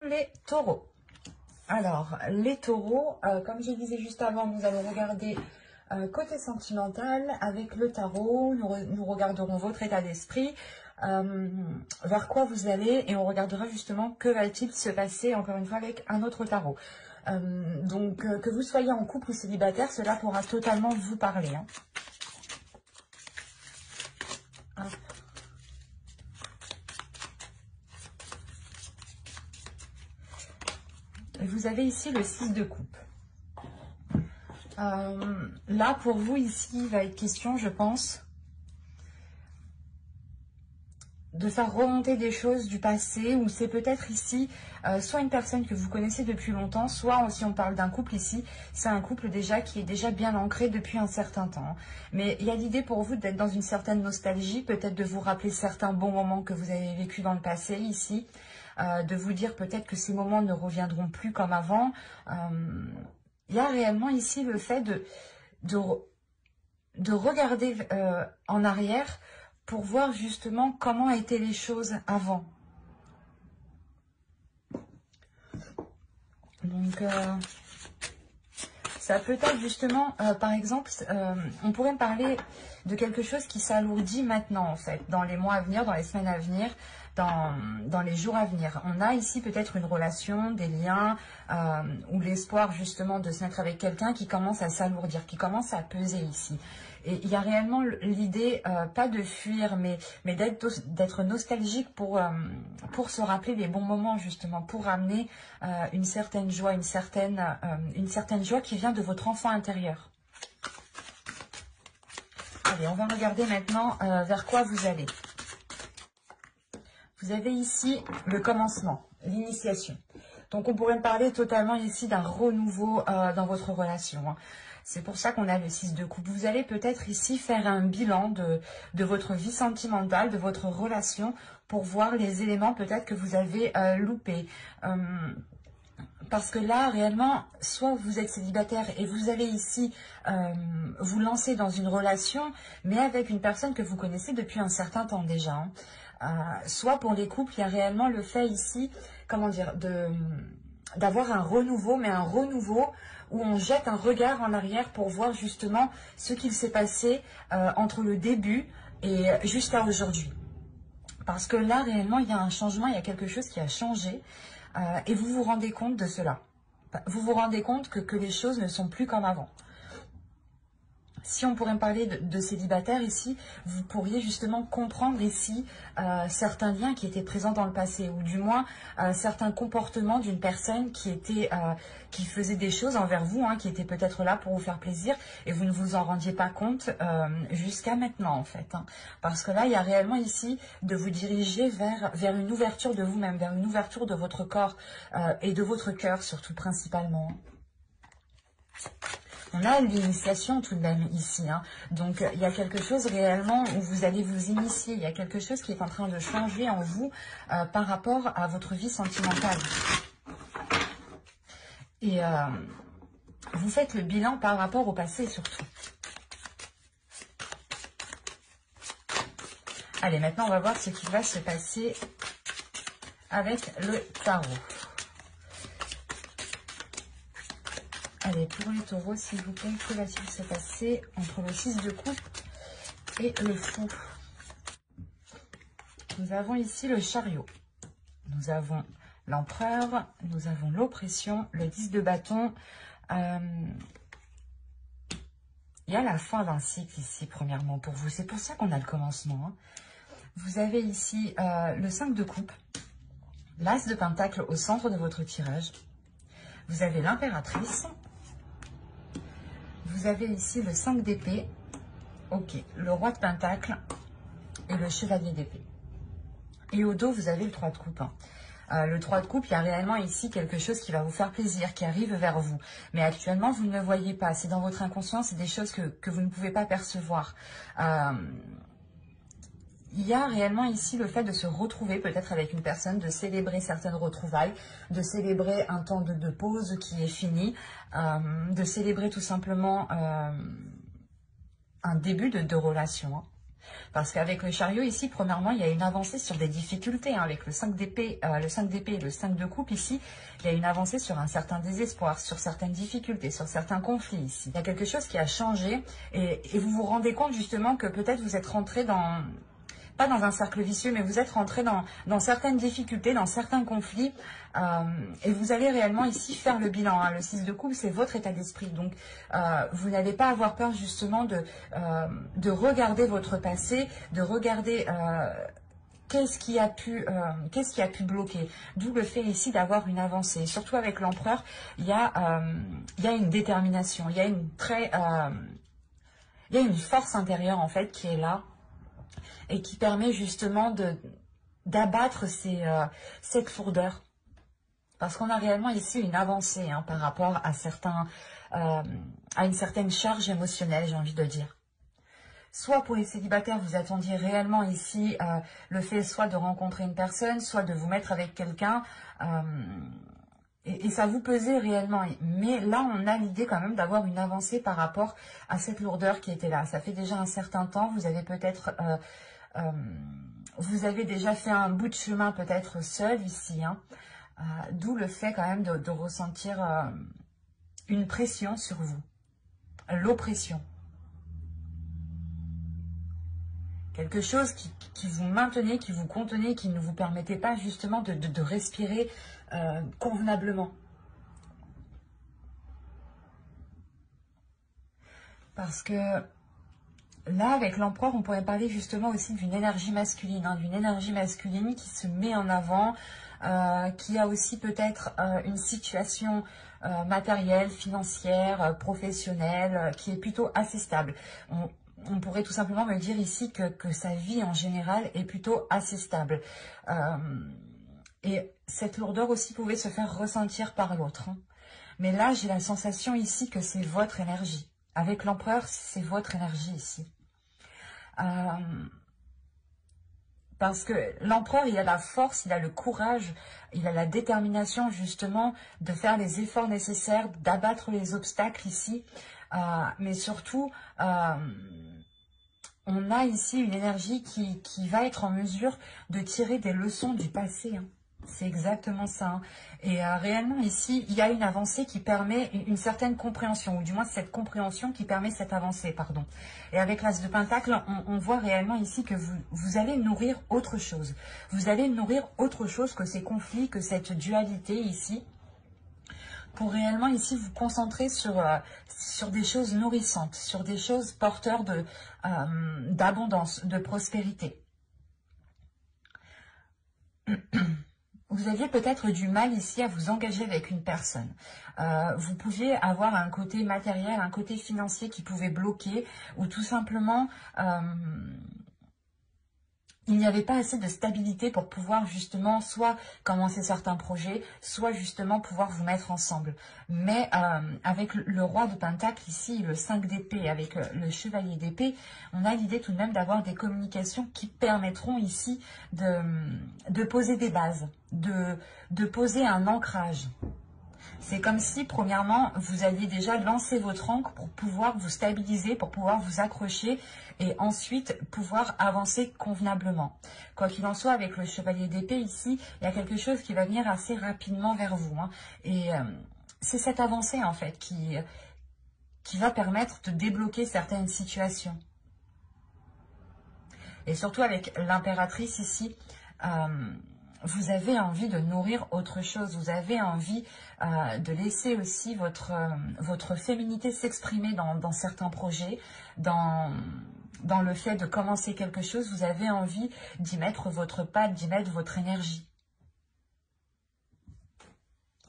Les taureaux. Alors, les taureaux, comme je disais juste avant, nous allons regarder côté sentimental avec le tarot. Nous regarderons votre état d'esprit, vers quoi vous allez, et on regardera justement que va-t-il se passer, encore une fois, avec un autre tarot. Donc, que vous soyez en couple ou célibataire, cela pourra totalement vous parler. Hein. Hop. Vous avez ici le 6 de coupe. Là, pour vous, ici, il va être question, je pense, de faire remonter des choses du passé, ou c'est peut-être ici, soit une personne que vous connaissez depuis longtemps, soit, si on parle d'un couple ici, c'est un couple déjà qui est déjà bien ancré depuis un certain temps. Mais il y a l'idée pour vous d'être dans une certaine nostalgie, peut-être de vous rappeler certains bons moments que vous avez vécus dans le passé ici, de vous dire peut-être que ces moments ne reviendront plus comme avant. Il y a réellement ici le fait de regarder en arrière pour voir justement comment étaient les choses avant. Donc, ça peut être justement, par exemple, on pourrait me parler de quelque chose qui s'alourdit maintenant, en fait, dans les mois à venir, dans les semaines à venir, dans les jours à venir. On a ici peut-être une relation, des liens, ou l'espoir justement de se mettre avec quelqu'un qui commence à s'alourdir, qui commence à peser ici. Et il y a réellement l'idée, pas de fuir, mais d'être nostalgique pour se rappeler des bons moments, justement, pour amener une certaine joie, une certaine joie qui vient de votre enfant intérieur. Allez, on va regarder maintenant vers quoi vous allez. Vous avez ici le commencement, l'initiation. Donc, on pourrait me parler totalement ici d'un renouveau dans votre relation. Hein. C'est pour ça qu'on a le 6 de coupe. Vous allez peut-être ici faire un bilan de votre vie sentimentale, de votre relation, pour voir les éléments peut-être que vous avez loupés. Parce que là, réellement, soit vous êtes célibataire et vous allez ici vous lancer dans une relation, mais avec une personne que vous connaissez depuis un certain temps déjà. Hein. Soit pour les couples, il y a réellement le fait ici, comment dire, d'avoir un renouveau, mais un renouveau où on jette un regard en arrière pour voir justement ce qu'il s'est passé entre le début et jusqu'à aujourd'hui. Parce que là, réellement, il y a un changement, il y a quelque chose qui a changé. Et vous vous rendez compte de cela. Vous vous rendez compte que les choses ne sont plus comme avant. Si on pourrait me parler de célibataire ici, vous pourriez justement comprendre ici certains liens qui étaient présents dans le passé, ou du moins certains comportements d'une personne qui faisait des choses envers vous, hein, qui était peut-être là pour vous faire plaisir, et vous ne vous en rendiez pas compte jusqu'à maintenant en fait. Hein. Parce que là, il y a réellement ici de vous diriger vers une ouverture de vous-même, vers une ouverture de votre corps et de votre cœur surtout principalement. On a l'initiation tout de même ici, hein. Donc il y a quelque chose réellement où vous allez vous initier, il y a quelque chose qui est en train de changer en vous par rapport à votre vie sentimentale. Et vous faites le bilan par rapport au passé surtout. Allez, maintenant on va voir ce qui va se passer avec le tarot. Allez, pour les taureaux, s'il vous plaît, que va-t-il se passer entre le 6 de coupe et le fou? Nous avons ici le chariot. Nous avons l'empereur, nous avons l'oppression, le 10 de bâton. Il y a la fin d'un cycle ici, premièrement, pour vous. C'est pour ça qu'on a le commencement. Hein. Vous avez ici le 5 de coupe, l'as de pentacle au centre de votre tirage. Vous avez l'impératrice. Vous avez ici le 5 d'épée, ok, le roi de pentacle et le chevalier d'épée. Et au dos, vous avez le 3 de coupe. Hein. Le 3 de coupe, il y a réellement ici quelque chose qui va vous faire plaisir, qui arrive vers vous. Mais actuellement, vous ne le voyez pas. C'est dans votre inconscient, c'est des choses que vous ne pouvez pas percevoir. Il y a réellement ici le fait de se retrouver peut-être avec une personne, de célébrer certaines retrouvailles, de célébrer un temps de pause qui est fini, de célébrer tout simplement un début de relation. Hein. Parce qu'avec le chariot ici, premièrement, il y a une avancée sur des difficultés. Hein, avec le 5 d'épée, et le 5 de coupe ici, il y a une avancée sur un certain désespoir, sur certaines difficultés, sur certains conflits ici. Il y a quelque chose qui a changé et vous vous rendez compte justement que peut-être vous êtes rentré dans... pas dans un cercle vicieux, mais vous êtes rentré dans certaines difficultés, dans certains conflits, et vous allez réellement ici faire le bilan. Hein. Le 6 de coupe, c'est votre état d'esprit. Donc, vous n'allez pas avoir peur justement de regarder votre passé, de regarder qu'est-ce qui a pu bloquer. D'où le fait ici d'avoir une avancée. Et surtout avec l'empereur, il y a une détermination, il y a une force intérieure en fait qui est là, et qui permet justement d'abattre cette lourdeur. Parce qu'on a réellement ici une avancée hein, par rapport à une certaine charge émotionnelle, j'ai envie de dire. Soit pour les célibataires, vous attendiez réellement ici le fait soit de rencontrer une personne, soit de vous mettre avec quelqu'un, et ça vous pesait réellement. Mais là, on a l'idée quand même d'avoir une avancée par rapport à cette lourdeur qui était là. Ça fait déjà un certain temps, vous avez peut-être... vous avez déjà fait un bout de chemin peut-être seul ici, hein, d'où le fait quand même de ressentir une pression sur vous, l'oppression. Quelque chose qui vous maintenait, qui vous contenait, qui ne vous permettait pas justement de respirer convenablement. Parce que là, avec l'empereur, on pourrait parler justement aussi d'une énergie masculine, hein, d'une énergie masculine qui se met en avant, qui a aussi peut-être une situation matérielle, financière, professionnelle, qui est plutôt assez stable. On pourrait tout simplement me dire ici que sa vie en général est plutôt assez stable. Et cette lourdeur aussi pouvait se faire ressentir par l'autre. Hein. Mais là, j'ai la sensation ici que c'est votre énergie. Avec l'empereur, c'est votre énergie ici. Parce que l'empereur, il a la force, il a le courage, il a la détermination justement de faire les efforts nécessaires, d'abattre les obstacles ici. Mais surtout, on a ici une énergie qui va être en mesure de tirer des leçons du passé. Hein. C'est exactement ça. Hein. Et réellement ici, il y a une avancée qui permet une certaine compréhension, ou du moins cette compréhension qui permet cette avancée, pardon. Et avec l'As de Pentacle, on voit réellement ici que vous allez nourrir autre chose. Vous allez nourrir autre chose que ces conflits, que cette dualité ici, pour réellement ici vous concentrer sur des choses nourrissantes, sur des choses porteurs d'abondance, de prospérité. Vous aviez peut-être du mal ici à vous engager avec une personne. Vous pouviez avoir un côté matériel, un côté financier qui pouvait bloquer, ou tout simplement il n'y avait pas assez de stabilité pour pouvoir justement soit commencer certains projets, soit justement pouvoir vous mettre ensemble. Mais avec le roi de Pentacle ici, le 5 d'épée, avec le chevalier d'épée, on a l'idée tout de même d'avoir des communications qui permettront ici de poser des bases, de poser un ancrage. C'est comme si, premièrement, vous aviez déjà lancé votre ancre pour pouvoir vous stabiliser, pour pouvoir vous accrocher et ensuite pouvoir avancer convenablement. Quoi qu'il en soit, avec le chevalier d'épée ici, il y a quelque chose qui va venir assez rapidement vers vous. Hein. Et c'est cette avancée, en fait, qui va permettre de débloquer certaines situations. Et surtout avec l'impératrice ici, vous avez envie de nourrir autre chose, vous avez envie de laisser aussi votre féminité s'exprimer dans certains projets, dans le fait de commencer quelque chose, vous avez envie d'y mettre votre patte, d'y mettre votre énergie.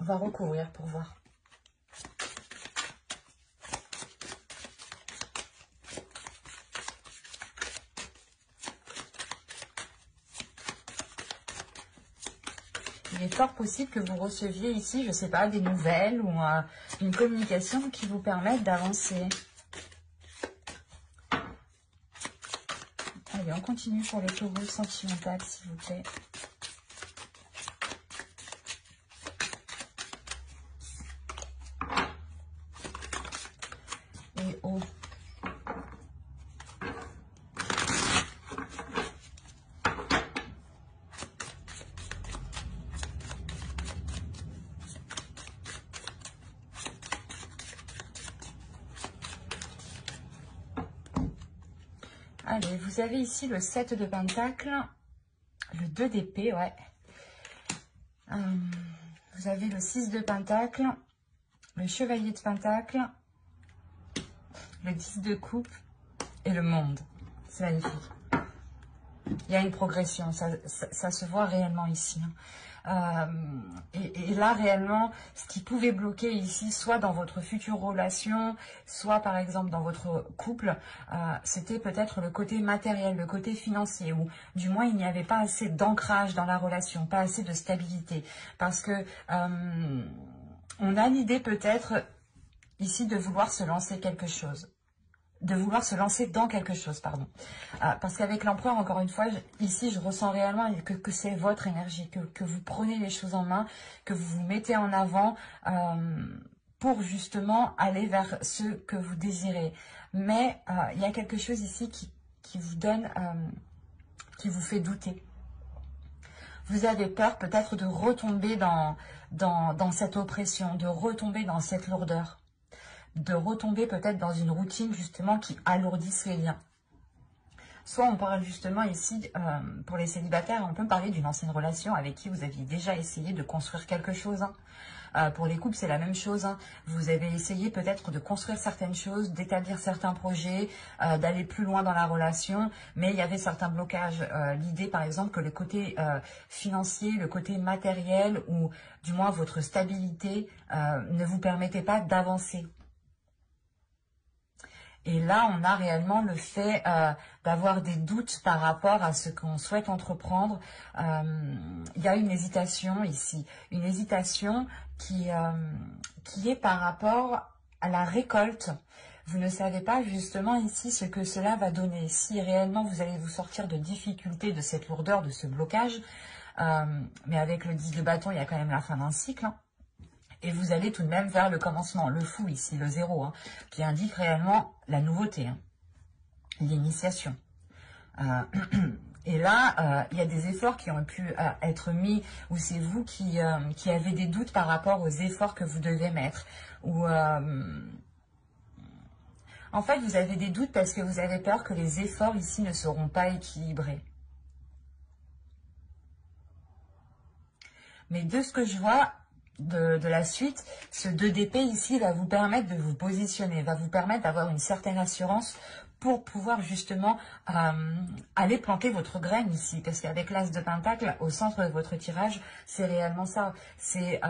On va recouvrir pour voir. Il est fort possible que vous receviez ici, je ne sais pas, des nouvelles ou une communication qui vous permette d'avancer. Allez, on continue pour les taureaux sentimentaux, s'il vous plaît. Et haut. Allez, vous avez ici le 7 de Pentacle, le 2 d'épée, ouais. Vous avez le 6 de Pentacle, le Chevalier de Pentacle, le 10 de coupe et le monde. C'est magnifique. Il y a une progression, ça se voit réellement ici. Et là, réellement, ce qui pouvait bloquer ici, soit dans votre future relation, soit par exemple dans votre couple, c'était peut-être le côté matériel, le côté financier, ou du moins il n'y avait pas assez d'ancrage dans la relation, pas assez de stabilité. Parce que on a l'idée peut-être ici de vouloir se lancer quelque chose. De vouloir se lancer dans quelque chose, pardon. Parce qu'avec l'empereur, encore une fois, ici, je ressens réellement que c'est votre énergie, que vous prenez les choses en main, que vous vous mettez en avant pour justement aller vers ce que vous désirez. Mais il y a quelque chose ici qui vous donne, qui vous fait douter. Vous avez peur peut-être de retomber dans cette oppression, de retomber dans cette lourdeur, de retomber peut-être dans une routine justement qui alourdisse les liens. Soit on parle justement ici, pour les célibataires, on peut parler d'une ancienne relation avec qui vous aviez déjà essayé de construire quelque chose. Pour les couples, c'est la même chose. Vous avez essayé peut-être de construire certaines choses, d'établir certains projets, d'aller plus loin dans la relation, mais il y avait certains blocages. L'idée, par exemple, que le côté financier, le côté matériel, ou du moins votre stabilité, ne vous permettait pas d'avancer. Et là, on a réellement le fait d'avoir des doutes par rapport à ce qu'on souhaite entreprendre. Il y a une hésitation ici, une hésitation qui est par rapport à la récolte. Vous ne savez pas justement ici ce que cela va donner. Si réellement vous allez vous sortir de difficultés, de cette lourdeur, de ce blocage. Mais avec le 10 de bâton, il y a quand même la fin d'un cycle. Et vous allez tout de même vers le commencement, le fou ici, le 0, qui indique réellement la nouveauté, l'initiation. Et là, il y a des efforts qui ont pu être mis, ou c'est vous qui avez des doutes par rapport aux efforts que vous devez mettre. Ou en fait, vous avez des doutes parce que vous avez peur que les efforts ici ne seront pas équilibrés. Mais de ce que je vois de la suite, ce 2 d'épée ici va vous permettre de vous positionner, va vous permettre d'avoir une certaine assurance pour pouvoir justement aller planter votre graine ici. Parce qu'avec l'as de pentacle, au centre de votre tirage, c'est réellement ça. C'est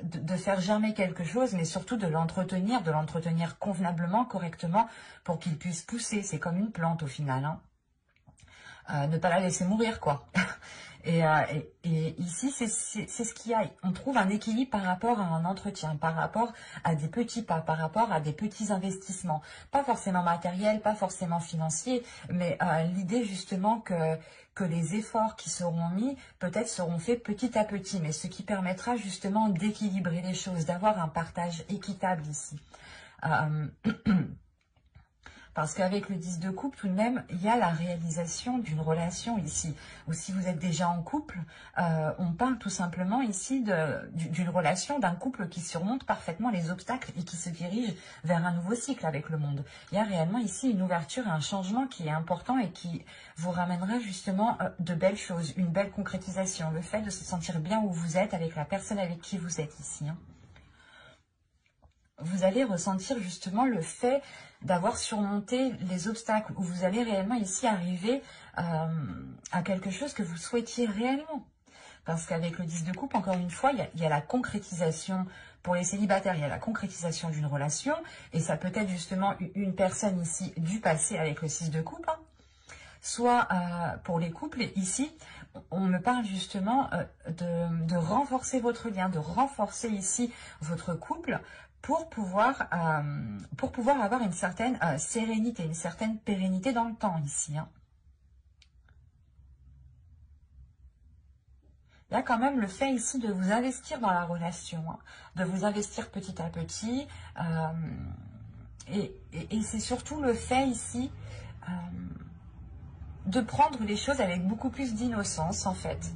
de faire germer quelque chose, mais surtout de l'entretenir convenablement, correctement, pour qu'il puisse pousser. C'est comme une plante au final. Ne pas la laisser mourir, quoi. Et ici, c'est ce qu'il y a. On trouve un équilibre par rapport à un entretien, par rapport à des petits pas, par rapport à des petits investissements. Pas forcément matériels, pas forcément financiers, mais l'idée justement que les efforts qui seront mis, peut-être seront faits petit à petit, mais ce qui permettra justement d'équilibrer les choses, d'avoir un partage équitable ici. Parce qu'avec le 10 de coupe, tout de même, il y a la réalisation d'une relation ici. Ou si vous êtes déjà en couple, on parle tout simplement ici d'une relation, d'un couple qui surmonte parfaitement les obstacles et qui se dirige vers un nouveau cycle avec le monde. Il y a réellement ici une ouverture et un changement qui est important et qui vous ramènera justement de belles choses, une belle concrétisation. Le fait de se sentir bien où vous êtes avec la personne avec qui vous êtes ici. Vous allez ressentir justement le fait d'avoir surmonté les obstacles, où vous allez réellement ici arriver à quelque chose que vous souhaitiez réellement. Parce qu'avec le 10 de coupe, encore une fois, il y a la concrétisation, pour les célibataires, il y a la concrétisation d'une relation, et ça peut être justement une personne ici du passé avec le 6 de coupe, soit pour les couples, ici, on me parle justement de renforcer votre lien, de renforcer ici votre couple, pour pouvoir avoir une certaine sérénité, une certaine pérennité dans le temps ici. Il y a quand même le fait ici de vous investir dans la relation, de vous investir petit à petit. Et c'est surtout le fait ici de prendre les choses avec beaucoup plus d'innocence en fait.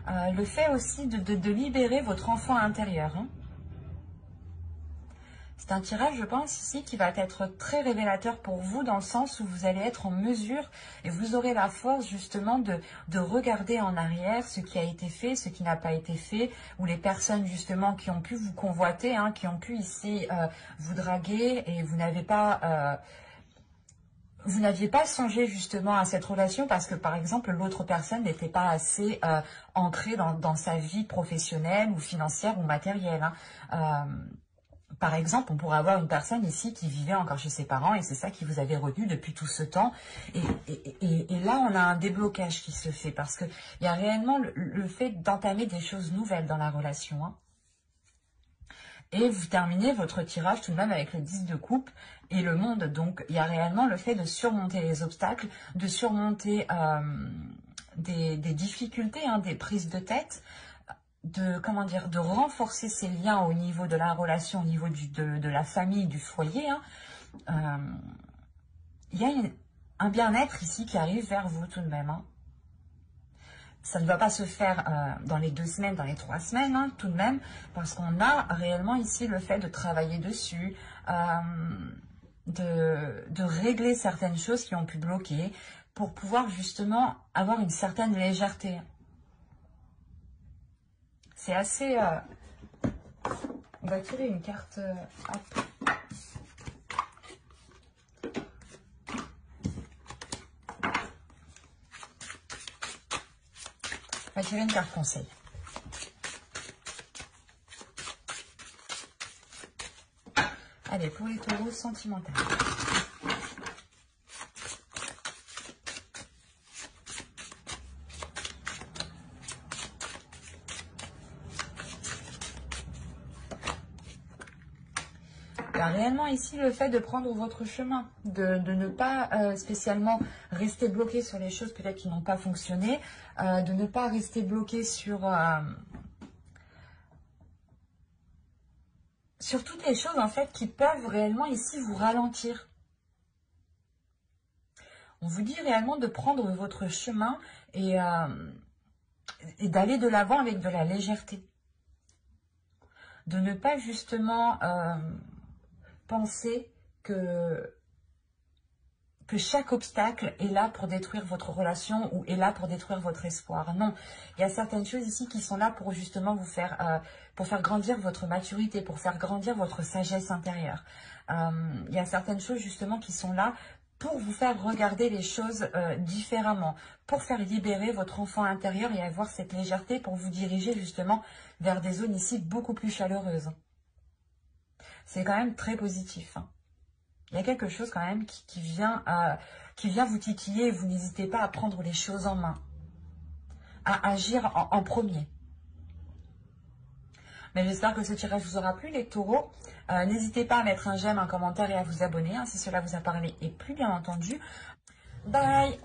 Le fait aussi de libérer votre enfant intérieur. C'est un tirage, je pense, ici, qui va être très révélateur pour vous, dans le sens où vous allez être en mesure et vous aurez la force, justement, de regarder en arrière ce qui a été fait, ce qui n'a pas été fait, ou les personnes, justement, qui ont pu vous convoiter, hein, qui ont pu, ici, vous draguer, et vous n'avez pas... vous n'aviez pas songé justement à cette relation parce que, par exemple, l'autre personne n'était pas assez ancrée dans sa vie professionnelle ou financière ou matérielle, hein. Par exemple, on pourrait avoir une personne ici qui vivait encore chez ses parents et c'est ça qui vous avait retenu depuis tout ce temps. Et là, on a un déblocage qui se fait parce qu'il y a réellement le fait d'entamer des choses nouvelles dans la relation, hein. Et vous terminez votre tirage tout de même avec le 10 de coupe et le monde. Donc, il y a réellement le fait de surmonter les obstacles, de surmonter des difficultés, hein, des prises de tête, de renforcer ces liens au niveau de la relation, au niveau de la famille, du foyer, hein. Il y a un bien-être ici qui arrive vers vous tout de même, hein. Ça ne va pas se faire dans les 2 semaines, dans les 3 semaines, hein, tout de même, parce qu'on a réellement ici le fait de travailler dessus, de régler certaines choses qui ont pu bloquer, pour pouvoir justement avoir une certaine légèreté. C'est assez... on va tirer une carte... hop. On va tirer une carte conseil. Allez, pour les taureaux sentimentaux. Il y a réellement ici le fait de prendre votre chemin, de ne pas spécialement rester bloqué sur les choses peut-être qui n'ont pas fonctionné, de ne pas rester bloqué sur toutes les choses en fait qui peuvent réellement ici vous ralentir. On vous dit réellement de prendre votre chemin et d'aller de l'avant avec de la légèreté. De ne pas justement penser que chaque obstacle est là pour détruire votre relation ou est là pour détruire votre espoir. Non, il y a certaines choses ici qui sont là pour justement vous faire, pour faire grandir votre maturité, pour faire grandir votre sagesse intérieure. Il y a certaines choses justement qui sont là pour vous faire regarder les choses différemment, pour faire libérer votre enfant intérieur et avoir cette légèreté pour vous diriger justement vers des zones ici beaucoup plus chaleureuses. C'est quand même très positif, hein. Il y a quelque chose quand même qui vient vous titiller et vous n'hésitez pas à prendre les choses en main, à agir en premier. Mais j'espère que ce tirage vous aura plu, les taureaux. N'hésitez pas à mettre un j'aime, un commentaire et à vous abonner, hein, si cela vous a parlé et plu, bien entendu. Bye!